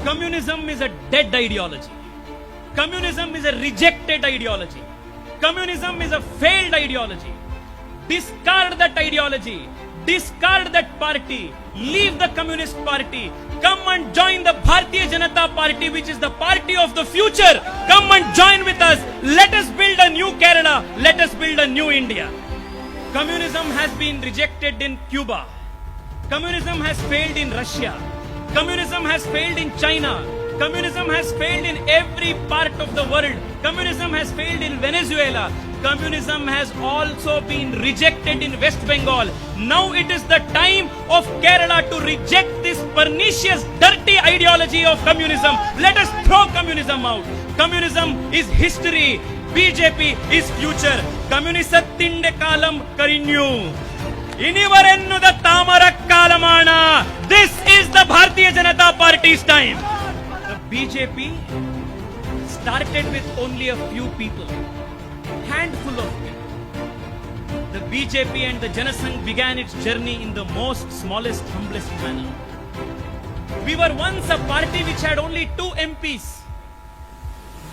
Communism is a dead ideology. Communism is a rejected ideology. Communism is a failed ideology. Discard that ideology. Discard that party. Leave the Communist Party. Come and join the Bharatiya Janata Party, which is the party of the future. Come and join with us. Let us build a new Kerala. Let us build a new India. Communism has been rejected in Cuba. Communism has failed in Russia. Communism has failed in China. Communism has failed in every part of the world. Communism has failed in Venezuela. Communism has also been rejected in West Bengal. Now it is the time of Kerala to reject this pernicious, dirty ideology of communism. Let us throw communism out. Communism is history. BJP is future. Communistinte kalam karinyu. Inivarennuda tamara kalamana. This is the Bharatiya Janata Party's time. The BJP started with only a few people. Handful of people. The BJP and the Janasangh began its journey in the most smallest, humblest manner. We were once a party which had only 2 MPs.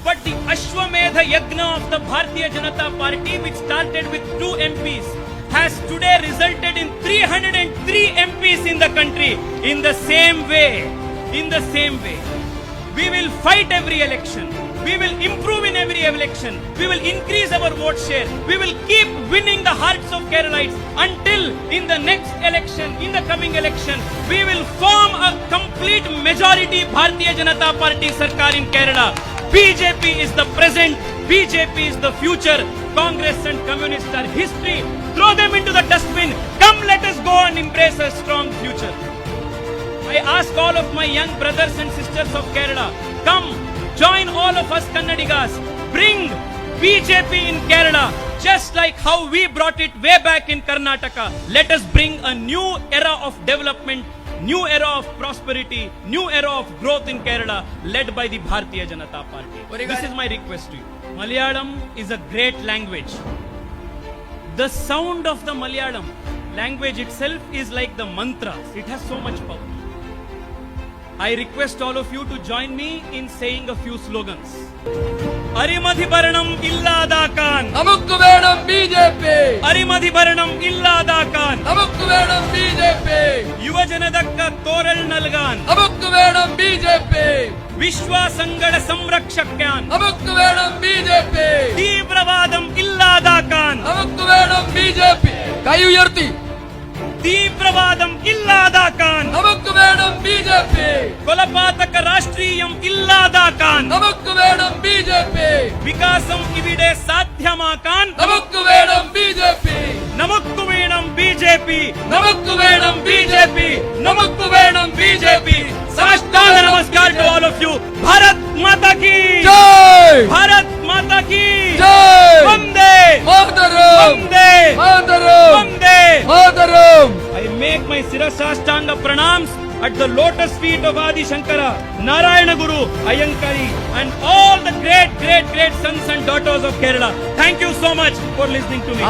But the Ashwamedha Yagna of the Bharatiya Janata Party, which started with 2 MPs, has today resulted in 303 MPs in the country. In the same way, we will fight every election. We will improve in every election. We will increase our vote share. We will keep winning the hearts of Keralites until in the next election, in the coming election, we will form a complete majority Bharatiya Janata Party Sarkar in Kerala. BJP is the present. BJP is the future. Congress and Communists are history. Throw them into the dustbin. Come, let us go and embrace a strong future. I ask all of my young brothers and sisters of Kerala, come, join all of us Kannadigas. Bring BJP in Kerala, just like how we brought it way back in Karnataka. Let us bring a new era of development, new era of prosperity, new era of growth in Kerala, led by the Bharatiya Janata Party. This is my request to you. Malayalam is a great language. The sound of the Malayalam language itself is like the mantra. It has so much power. I request all of you to join me in saying a few slogans. Arimadhibaranam illadakan. Namukku vedam BJP. Arimadhibaranam illadakan. Namukku vedam BJP. Yuvajanadakka toral nalgan. Namukku vedam BJP. Vishwasangala samrakshakyan. Namukku vedam BJP. Teevravadam illadakan. Namukku vedam BJP. Kai uyarthi. Teevravadam illadakan. Namukku vedam BJP. Kolapataka rashtriyam illadakan. Namukku vedam BJP. Vikasam ivide sadhyamakan. Namukku vedam BJP. Namukku vedam BJP. Namukku vedam BJP. Namukku vedam BJP. Samastanga namaskar to all of you. Bharat Mata ki Jai. Bharat Mata ki Jai. Vande Mataram. Vande Mataram. Vande. Mataram. I make my Sirasashtanga pranams at the lotus feet of Adi Shankara, Narayana Guru, Ayankari, and all the great sons and daughters of Kerala. Thank you so much for listening to me.